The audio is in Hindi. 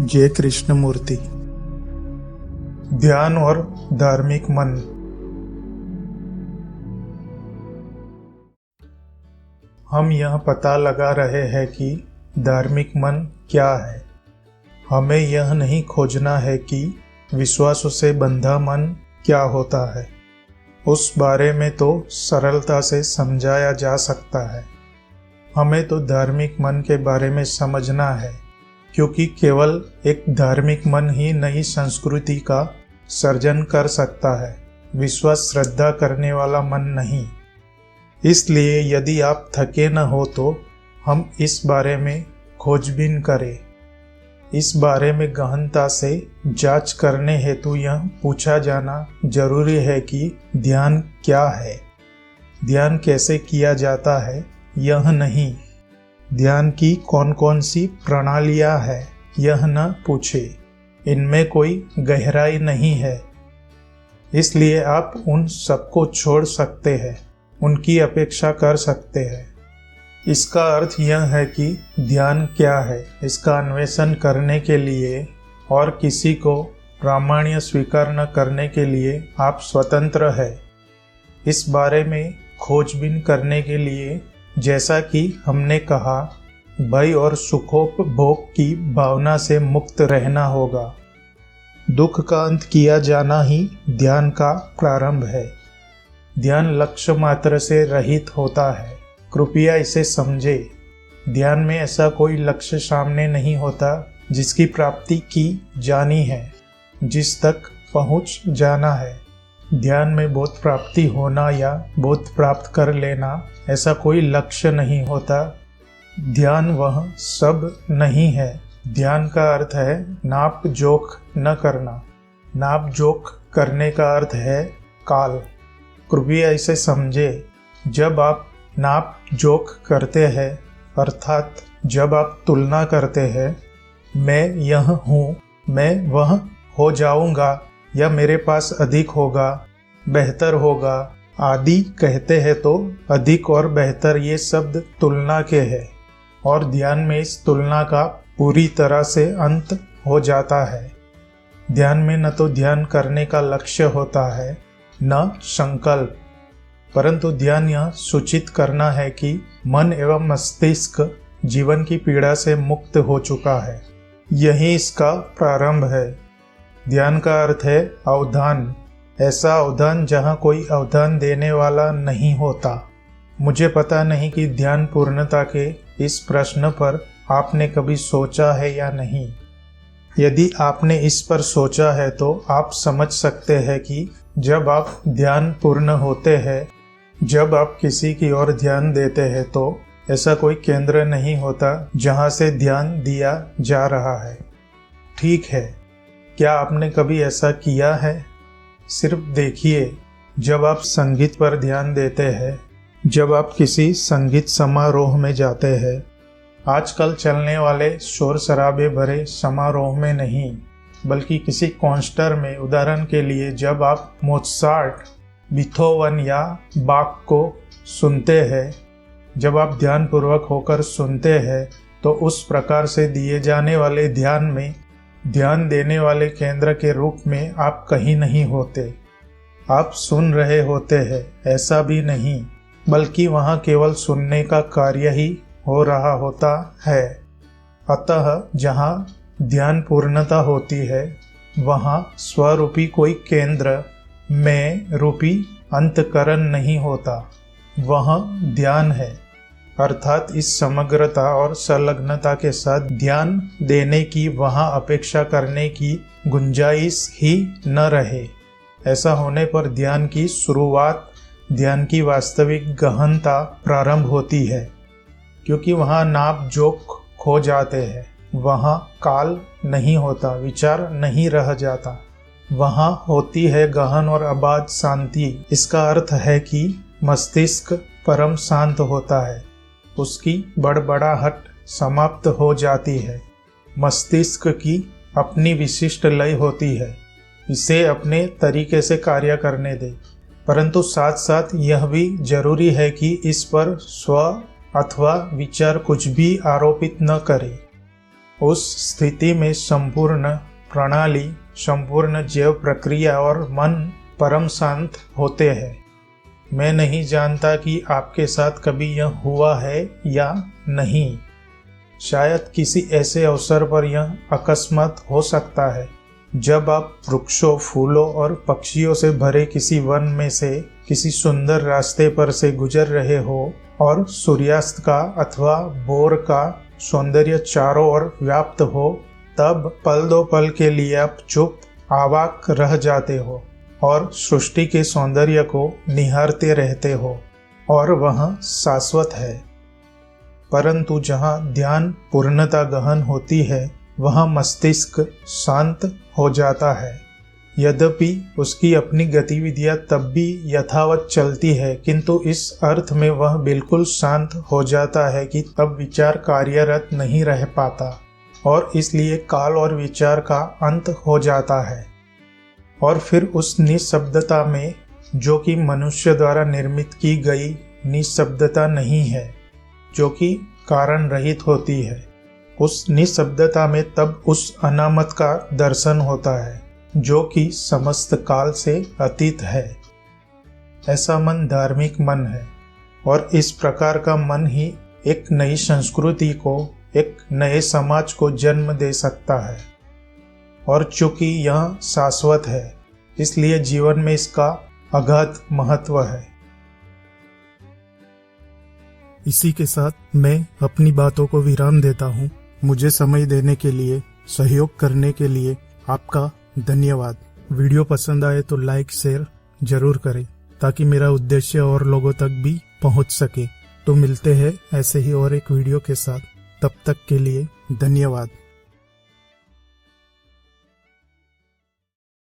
जय कृष्णमूर्ति। ध्यान और धार्मिक मन। हम यह पता लगा रहे हैं कि धार्मिक मन क्या है। हमें यह नहीं खोजना है कि विश्वासों से बंधा मन क्या होता है। उस बारे में तो सरलता से समझाया जा सकता है। हमें तो धार्मिक मन के बारे में समझना है, क्योंकि केवल एक धार्मिक मन ही नई संस्कृति का सर्जन कर सकता है, विश्वास श्रद्धा करने वाला मन नहीं। इसलिए यदि आप थके न हो तो हम इस बारे में खोजबीन करें। इस बारे में गहनता से जांच करने हेतु यह पूछा जाना जरूरी है कि ध्यान क्या है, ध्यान कैसे किया जाता है। यह नहीं, ध्यान की कौन कौन सी प्रणालियां है यह न पूछे। इनमें कोई गहराई नहीं है, इसलिए आप उन सबको छोड़ सकते हैं, उनकी अपेक्षा कर सकते हैं। इसका अर्थ यह है कि ध्यान क्या है, इसका अन्वेषण करने के लिए और किसी को प्रामाण्य स्वीकार न करने के लिए आप स्वतंत्र हैं। इस बारे में खोजबीन करने के लिए, जैसा कि हमने कहा, भय और सुखोपभोग की भावना से मुक्त रहना होगा। दुख का अंत किया जाना ही ध्यान का प्रारंभ है। ध्यान लक्ष्य मात्र से रहित होता है, कृपया इसे समझे। ध्यान में ऐसा कोई लक्ष्य सामने नहीं होता जिसकी प्राप्ति की जानी है, जिस तक पहुंच जाना है। ध्यान में बोध प्राप्ति होना या बोध प्राप्त कर लेना, ऐसा कोई लक्ष्य नहीं होता। ध्यान वह सब नहीं है। ध्यान का अर्थ है नाप जोख न करना। नाप जोख करने का अर्थ है काल। कृपया इसे समझे। जब आप नाप जोख करते हैं, अर्थात जब आप तुलना करते हैं, मैं यह हूँ, मैं वह हो जाऊंगा, या मेरे पास अधिक होगा, बेहतर होगा आदि कहते हैं, तो अधिक और बेहतर ये शब्द तुलना के हैं, और ध्यान में इस तुलना का पूरी तरह से अंत हो जाता है। ध्यान में न तो ध्यान करने का लक्ष्य होता है, न संकल्प, परंतु ध्यान यह सूचित करना है कि मन एवं मस्तिष्क जीवन की पीड़ा से मुक्त हो चुका है। यही इसका प्रारंभ है। ध्यान का अर्थ है अवधान, ऐसा अवधान जहाँ कोई अवधान देने वाला नहीं होता। मुझे पता नहीं कि ध्यान पूर्णता के इस प्रश्न पर आपने कभी सोचा है या नहीं। यदि आपने इस पर सोचा है तो आप समझ सकते हैं कि जब आप ध्यान पूर्ण होते हैं, जब आप किसी की ओर ध्यान देते हैं, तो ऐसा कोई केंद्र नहीं होता जहाँ से ध्यान दिया जा रहा है। ठीक है, क्या आपने कभी ऐसा किया है? सिर्फ देखिए, जब आप संगीत पर ध्यान देते हैं, जब आप किसी संगीत समारोह में जाते हैं, आजकल चलने वाले शोर शराबे भरे समारोह में नहीं, बल्कि किसी कॉन्सर्ट में, उदाहरण के लिए जब आप मोत्सार्ट, बीथोवन या बाक को सुनते हैं, जब आप ध्यानपूर्वक होकर सुनते हैं, तो उस प्रकार से दिए जाने वाले ध्यान में ध्यान देने वाले केंद्र के रूप में आप कहीं नहीं होते। आप सुन रहे होते हैं, ऐसा भी नहीं, बल्कि वहाँ केवल सुनने का कार्य ही हो रहा होता है। अतः जहाँ ध्यान पूर्णता होती है, वहाँ स्वरूपी कोई केंद्र, मैं रूपी अंतकरण नहीं होता। वह ध्यान है, अर्थात इस समग्रता और संलग्नता के साथ ध्यान देने की वहाँ अपेक्षा करने की गुंजाइश ही न रहे। ऐसा होने पर ध्यान की शुरुआत, ध्यान की वास्तविक गहनता प्रारंभ होती है, क्योंकि वहाँ नाप जोख खो जाते हैं। वहाँ काल नहीं होता, विचार नहीं रह जाता। वहाँ होती है गहन और अबाध शांति। इसका अर्थ है कि मस्तिष्क परम शांत होता है, उसकी बड़बड़ाहट समाप्त हो जाती है। मस्तिष्क की अपनी विशिष्ट लय होती है, इसे अपने तरीके से कार्य करने दे, परंतु साथ साथ यह भी जरूरी है कि इस पर स्व अथवा विचार कुछ भी आरोपित न करे। उस स्थिति में संपूर्ण प्रणाली, संपूर्ण जैव प्रक्रिया और मन परम शांत होते हैं। मैं नहीं जानता कि आपके साथ कभी यह हुआ है या नहीं। शायद किसी ऐसे अवसर पर यह अकस्मात हो सकता है जब आप वृक्षों, फूलों और पक्षियों से भरे किसी वन में से किसी सुंदर रास्ते पर से गुजर रहे हो और सूर्यास्त का अथवा भोर का सौंदर्य चारों ओर व्याप्त हो। तब पल दो पल के लिए आप चुप, अवाक रह जाते हो और सृष्टि के सौंदर्य को निहारते रहते हो, और वह शाश्वत है। परंतु जहाँ ध्यान पूर्णता गहन होती है, वह मस्तिष्क शांत हो जाता है। यद्यपि उसकी अपनी गतिविधियां तब भी यथावत चलती है, किंतु इस अर्थ में वह बिल्कुल शांत हो जाता है कि तब विचार कार्यरत नहीं रह पाता, और इसलिए काल और विचार का अंत हो जाता है। और फिर उस निःशब्दता में, जो कि मनुष्य द्वारा निर्मित की गई निःशब्दता नहीं है, जो कि कारण रहित होती है, उस निःशब्दता में तब उस अनामत का दर्शन होता है, जो कि समस्त काल से अतीत है। ऐसा मन धार्मिक मन है, और इस प्रकार का मन ही एक नई संस्कृति को, एक नए समाज को जन्म दे सकता है। और चूंकि यह शाश्वत है, इसलिए जीवन में इसका अगाध महत्व है। इसी के साथ मैं अपनी बातों को विराम देता हूँ। मुझे समय देने के लिए, सहयोग करने के लिए आपका धन्यवाद। वीडियो पसंद आए तो लाइक शेयर जरूर करें, ताकि मेरा उद्देश्य और लोगों तक भी पहुंच सके। तो मिलते हैं ऐसे ही और एक वीडियो के साथ। तब तक के लिए धन्यवाद।